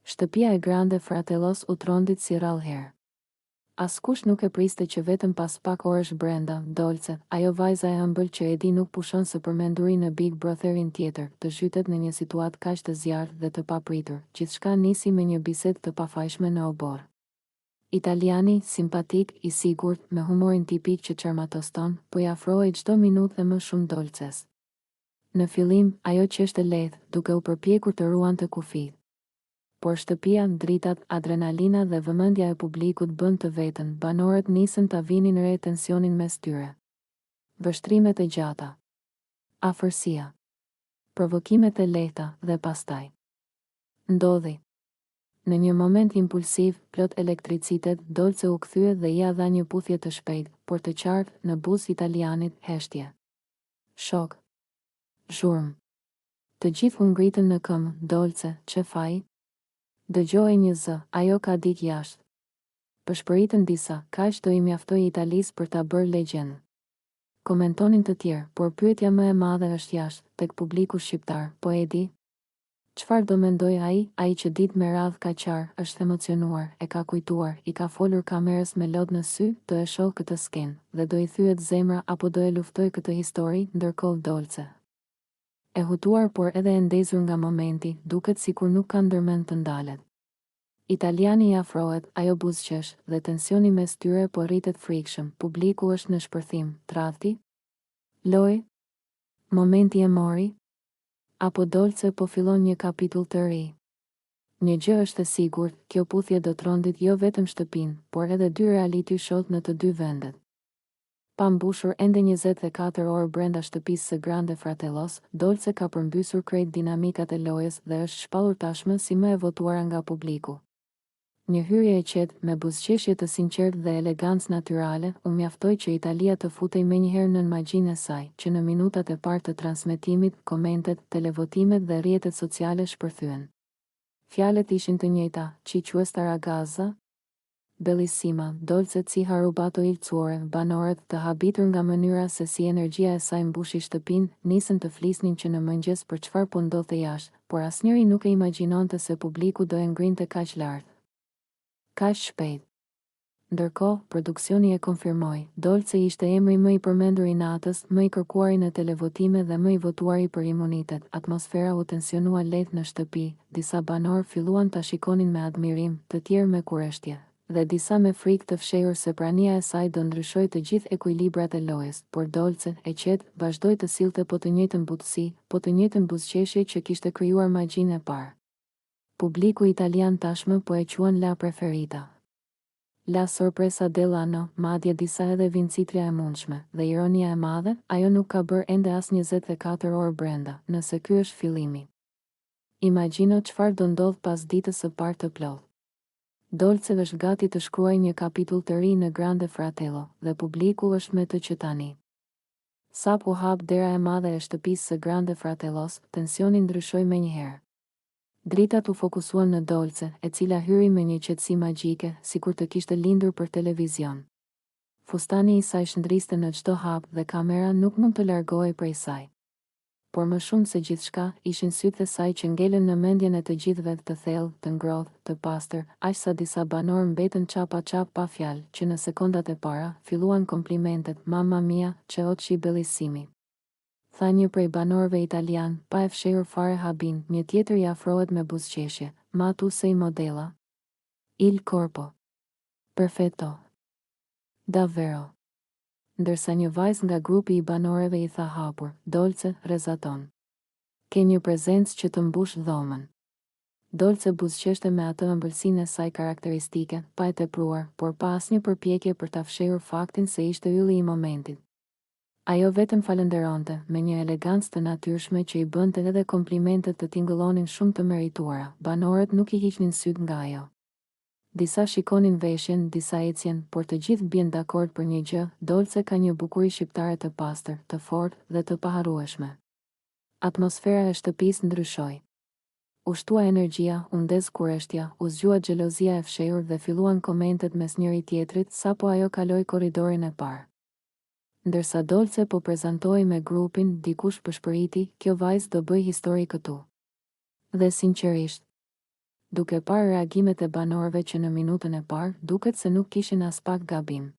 Shtëpia e Grande Fratellos u trondit si rallëherë. Askush nuk e priste që vetëm pas pak orësh brenda, Dolce, ajo vajza e ëmbël që e di nuk pushon së përmenduri në Big Brotherin tjetër, të zhytet në një situatë kaq të zjarrt dhe të papritur. Gjithçka nisi me një bisedë të pafajshme në obor. Italiani, simpatik, i sigurt, me humorin tipik që çarmatoston, po i afrohej çdo minutë dhe më shumë Dolces. Në fillim, ajo qeshte lehtë, duke u përpjekur të ruante kufijtë. Por shtëpia, dritat, adrenalina dhe vëmendja e publikut bën të vetën, banorët nisën ta vinin re tensionin mes tyre. Vështrimet e gjata, afërsia, provokimet e lehta dhe pastaj ndodhi. Në një moment impulsiv, plot elektricitet, Dolce u kthye dhe ia dha një puthje të shpejtë, por të qartë, në buzë italianit, heshtje. Shok. Zhurmë. Të gjithë u ngritën në këmbë. Dolce, çe fai? Dëgjoi një zë, ajo ka dik jashtë. Përshpëritën disa, kaq do i mjaftoi Italisë për ta bërë legjendë. Komentonin të tjerë, por pyetja më e madhe është jashtë, tek publiku shqiptar, po e di? Çfarë do mendoj ai që ditë me radhë ka qarë, është emocionuar, e ka kujtuar, i ka folur kamerës me lot në sy, do e shoh këtë skenë, dhe do i thyet zemra apo do e luftoj këtë histori, ndërkohë Dolce. E hutuar por edhe e ndezur nga momenti, duket sikur nuk ka ndërmend të ndalet. Italiani i afrohet, ajo buzëqesh, dhe tensioni mes tyre po rritet frikshëm, publiku është në shpërthim, tradhti? Loj? Momenti e mori? Apo Dolce po fillon një kapitull të ri? Një gjë është e sigurt, kjo puthje do trondit jo vetëm shtëpinë, por edhe dy reality show në të dy vendet. Pa mbushur ende 24 orë brenda shtëpisë së Grande Fratellos, Dolce ka përmbysur krejt dinamikat e lojës dhe është shpallur tashmë si më e votuara nga publiku. Një hyrje e qetë, me buzëqeshje të sinqertë dhe elegancë natyrale, u mjaftoi që Italia të futej menjëherë nën magjinë e saj, që në minutat e parë të transmetimit, komentet, televotimet dhe rrjetet sociale shpërthyen. Fjalët ishin të njëjta, Ciccio sta ragazza? Bellissima, Dolce si harubato il cuore, banorët, të habitur nga mënyra se si energjia e saj mbushi shtëpinë, nisën të flisnin që në mëngjes për çfarë po ndodhte jashtë, por asnjëri nuk e imagjinonte se publiku do e ngrinte kaq lart. Kaq shpejt. Ndërkohë, produksioni e konfirmoi, Dolce ishte emri më i përmendur i natës, më i kërkuari në televotime dhe më i votuari për imunitet. Atmosfera u tensionua lehtë në shtëpi, disa banorë filluan ta shikonin me admirim, të tjerë me kurreshtje, dhe disa me frikë të fshehur se prania e saj do ndryshoj të gjithë ekuilibrat e lojës, por Dolce, e qetë, vazhdoi të sillte po të njëjtën butësi, po të njëjtën buzëqeshje që kishte krijuar magjinë e parë. Publiku italian tashmë po e quan la preferita. La sorpresa dell'anno, madje disa edhe vincitria e mundshme, dhe ironia e madhe, ajo nuk ka bërë ende as 24 orë brenda, nëse ky është fillimi. Imagjino çfarë do ndodh pas ditës së parë të plotë. Dolce është gati të shkruajë një kapitull të ri në Grande Fratello, dhe publiku është me të që tani. Sapo hap dera e madhe e shtëpisë së Grande Fratellos, tensioni ndryshoi menjëherë. Dritat u fokusuan në Dolce, e cila hyri me një qetësi magjike, sikur të kishte lindur për televizion. Fustani i saj shndriste në çdo hap dhe kamera nuk mund të largohej prej saj. Por më shumë se gjithçka, ishin sytë e saj që ngelen në mendjen e të gjithëve, të thellë, të ngrohtë, të pastër, aq sa disa banorë mbetën çapa pa fjalë, që në sekondat e para filluan komplimentet, mamma mia, che occhi bellissimi. Tha një prej banorëve italian, pa e fshehur fare habin, një tjetër i afrohet me buzëqeshje, ma tu sei modella? Il corpo. Perfetto. Davvero. Ndërsa një vajzë nga grupi i banorëve i tha hapur, Dolce, rezaton. Ke një prezencë që të mbush dhomën. Dolce buzëqeshte me atë ëmbëlsinë e saj karakteristike, pa e tepruar, por pa asnjë përpjekje për ta fshehur faktin se ishte ylli i momentit. Ajo vetëm falenderonte, me një elegancë të natyrshme që i bënte edhe komplimentet të tingëllonin shumë të merituara. Banorët nuk i hiqnin syt nga ajo. Disa shikonin veshjen, disa ecjen, por të gjithë bien dakord për një gjë, Dolce ka një bukuri shqiptare të pastër, të fortë dhe të paharrueshme. Atmosfera e shtëpisë ndryshoi. U shtua energjia, u ndez kurreshtja, u zgjua xhelozia e fshehur dhe filluan komentet mes njëri tjetrit sapo ajo kaloi korridorin e parë. Ndërsa Dolce po prezantohej me grupin, dikush përshpëriti, kjo vajzë do bëj histori këtu. Dhe sinqerisht, Duke parë reagimet e banorëve që në minutën e parë duket se nuk kishin as pak gabim.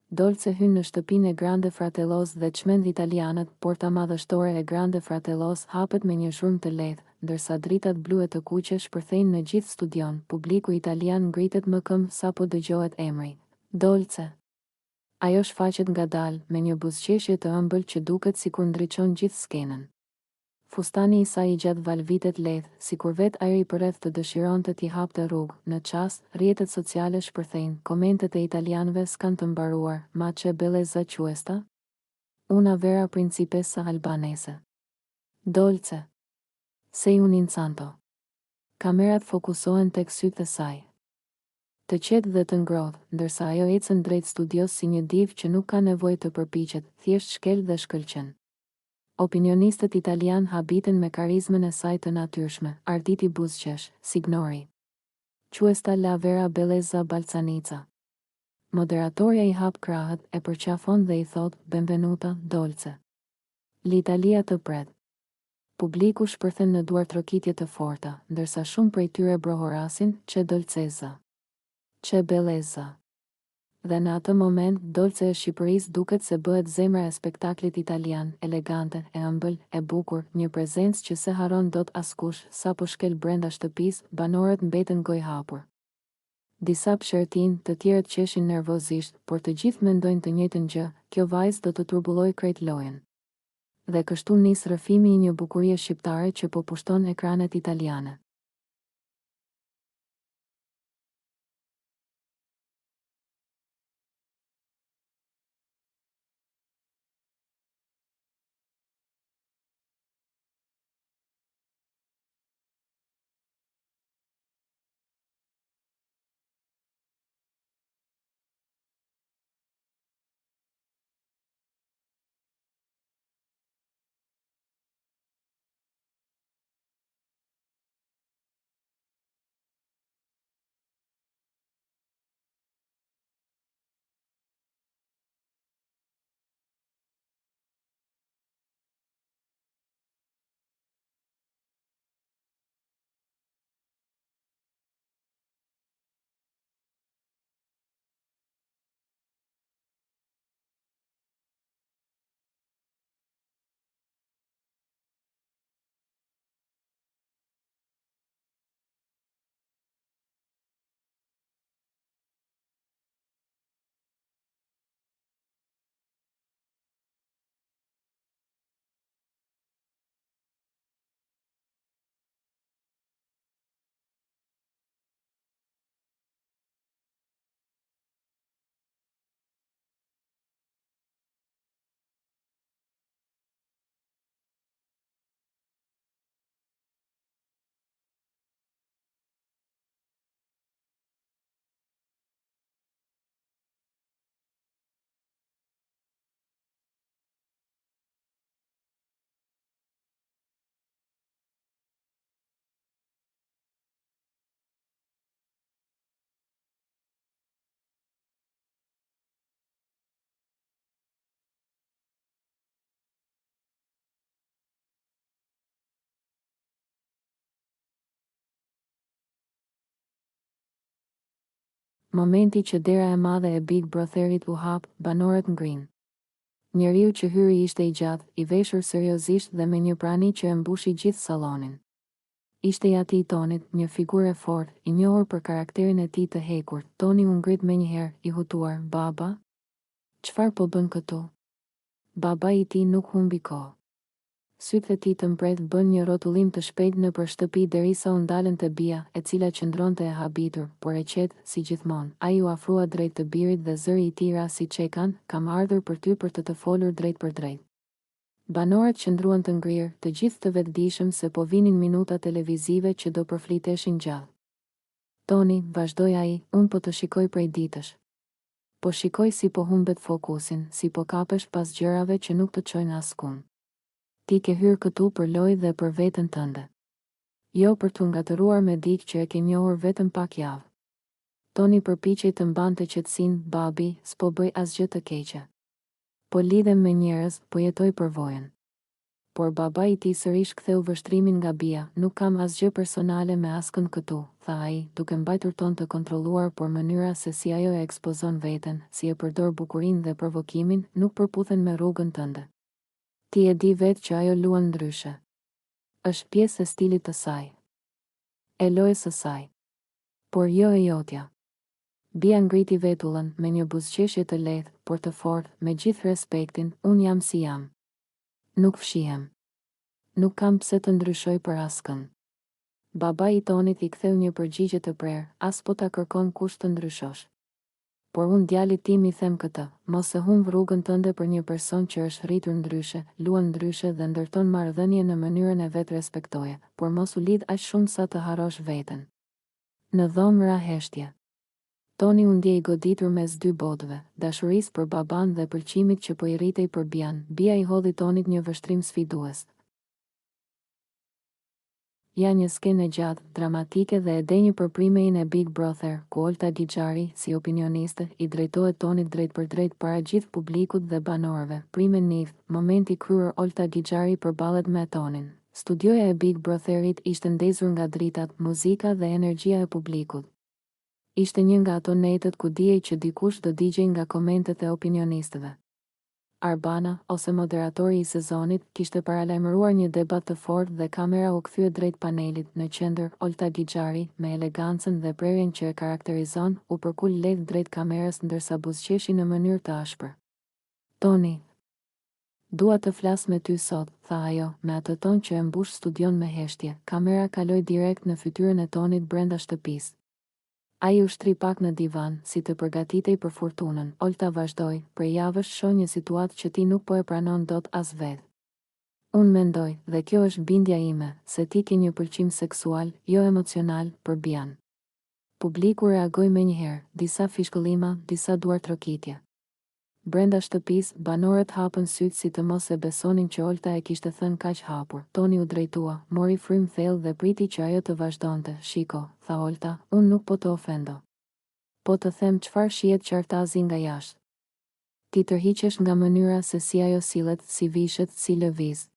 Dolce hyn në shtëpinë e Grande Fratellos dhe çmend italianët, porta madhështore e Grande Fratellos hapet me një zhurmë të lehtë, ndërsa dritat blu e të kuqe shpërthejnë në gjithë studion. Publiku italian ngritet më këmbë sapo dëgjohet emri Dolce. Ajo shfaqet ngadalë me një buzëqeshje të ëmbël që duket sikur ndriçon gjithë skenën. Fustani i saj i gjatë valvitet lehtë, sikur vetë ajri përreth të dëshironte t'i hapte rrugë. Në çast, rrjetet sociale shpërthejnë, komentet e italianëve s'kan të mbaruar, ma che bellezza questa? Una vera principessa albanese. Dolce. Sei un incanto. Kamerat fokusohen tek sytë e saj. Të qetë dhe të ngrohtë, ndërsa ajo ecën drejt studios si një divë që nuk ka nevojë të përpiqet, thjesht shkel dhe shkëlqen. Opinionistët italian habiten me karizmën e saj të natyrshme, arditi buzëqesh, signori. Questa la vera bellezza balcanica. Moderatorja i hap krahët, e përqafon dhe i thot, benvenuta, Dolce. L'Italia të pret. Publiku shpërthen në duar trokitje të forta, ndërsa shumë prej tyre brohorasin, che dolcezza. Che bellezza. Dhe në atë moment, Dolce e Shqipërisë duket se bëhet zemra e spektaklit italian, elegante, e ëmbël, e bukur, një prezencë që se haron dot askush. Sapo shkel brenda shtëpisë, banorët mbeten gojë hapur. Disa pshertin, të tjerët qeshin nervozisht, por të gjithë mendojnë të njëjtën gjë, kjo vajzë do të turbulloj krejt lojën. Dhe kështu nis rrëfimi i një bukurie shqiptare që po pushton ekranet italiane. Momenti që dera e madhe e Big Brotherit u hap, banorët ngrinë. Njeriu që hyri ishte i gjatë, i veshur seriozisht dhe me një prani që e mbushi gjithë sallonin. Ishte i ati i Tonit, një figurë e fortë, i njohur për karakterin e tij të hekur. Toni u ngrit menjëherë, i hutuar, "Baba? Çfarë po bën këtu?" Baba i tij nuk humbi kohë. Sytë e tij të mbret bën një rrotullim të shpejtë nëpër shtëpi derisa u ndalën te Bia, e cila qëndronte e habitur, por e qetë, si gjithmonë. Ai u afrua drejt të birit dhe zëri i tij ra si çekan, "Kam ardhur për ty për të folur drejt për drejt." Banorët qëndruan të ngrirë, të gjithë të vetëdijshëm se po vinin minuta televizive që do përfliteshin gjallë. "Toni," vazhdoi ai, "unë po të shikoj prej ditësh. Po shikoj si po humbet fokusin, si po kapesh pas gjërave që nuk të çojnë askund. Ti ke hyrë këtu për lojë dhe për veten tënde. Jo për t'u ngatëruar me dikë që e ke njohur vetëm pak javë." Toni përpiqej të mbante qetësinë, "Babi, s'po bëj asgjë të keqe. Po lidhem me njerëz, po jetoj përvojën. por baba i tij sërish ktheu vështrimin nga bia. Nuk kam asgjë personale me askën këtu, tha ai, duke mbajtur ton të kontrolluar, por mënyra se si ajo e ekspozon veten, si e përdor bukurinë dhe provokimin, nuk përputhen me rrugën tënde. Ti e di vetë që ajo luan ndryshe. Është pjesë e stilit të saj. E lojës së saj. Por jo e jotja. Bia ngriti vetullën me një buzëqeshje të lehtë, por të fortë, me gjithë respektin, unë jam si jam. Nuk fshihem. Nuk kam pse të ndryshoj për askën. Baba i Tonit i ktheu një përgjigje të prerë, as po ta kërkon kush të ndryshosh. Por unë djalit tim i them këtë, mos e humb rrugën tënde për një person që është rritur ndryshe, luan ndryshe dhe ndërton marrëdhënie në mënyrën e vet, respektoje, por mos u lidh aq shumë sa të harrosh veten. Në dhomë ra heshtje. Toni u ndjej goditur mes dy botëve, dashurisë për baban dhe pëlqimit që po i rritej për bian. Bia i hodhi Tonit një vështrim sfidues. Ja një skenë gjatë, dramatike dhe e denjë për primein e Big Brother, ku Olta Gixhari, si opinioniste, i drejtohet Tonit drejt për drejt para gjithë publikut dhe banorëve. Prime Niv, momenti kryer. Olta Gixhari përballet me Tonin. Studioja e Big Brotherit ishte ndezur nga dritat, muzika dhe energjia e publikut. Ishte një nga ato netët ku dijej që dikush do digjej nga komentet e opinionistëve. Arbana, ose moderatori i sezonit, kishte paralajmëruar një debat të fortë dhe kamera u kthye drejt panelit. Në qendër, Olta Gixhari, me elegancën dhe prerjen që e karakterizon, u përkul lehtë drejt kamerës ndërsa buzëqeshi në mënyrë të ashpër. Toni, dua të flas me ty sot, tha ajo, me atë ton që e mbush studion me heshtje. Kamera kaloi direkt në fytyrën e Tonit brenda shtëpisë. Ai u shtri pak në divan, si të përgatitej për furtunën. Olta vazhdoi, për javësh shoh një situatë që ti nuk po e pranon dot as vetë. Unë mendoj, dhe kjo është bindja ime, se ti ke një pëlqim seksual, jo emocional, për bian. Publiku reagoi menjëherë, disa fishkëllima, disa duar trokitje. Brenda shtëpisë, banorët hapën sytë si të mos e besonin që Olta e kishte thënë kaq hapur. Toni u drejtua, mori frym thellë dhe priti që ajo të vazhdonte. Shiko, tha Olta, unë nuk po të ofendo. Po të them çfarë shihet qartazi nga jashtë. Ti tërhiqesh nga mënyra se si ajo sillet, si vishet, si lëviz.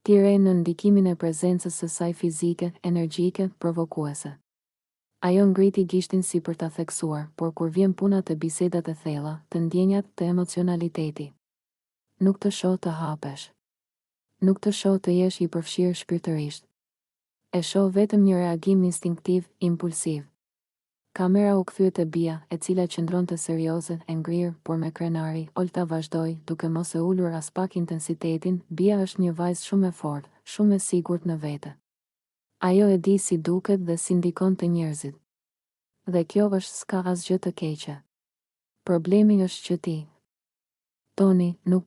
Ti re në ndikimin e prezencës së saj fizike, energjike, provokuese. Ajo ngriti gishtin si për ta theksuar, por kur vjen puna të bisedat e thella, të ndjenjat, të emocionaliteti. Nuk të shoh të hapesh. Nuk të shoh të jesh i përfshirë shpirtërisht. E shoh vetëm një reagim instinktiv, impulsiv. Kamera u kthye te Bia, e cila qëndronte serioze, e ngrirë, por me krenari. Olta vazhdoi, duke mos e ulur as pak intensitetin. Bia është një vajzë shumë e fortë, shumë e sigurt në vete. Ajo e di si duket dhe si ndikon te njerëzit. Dhe kjo është s'ka asgjë të keqe. Problemi është që ti, Toni, nuk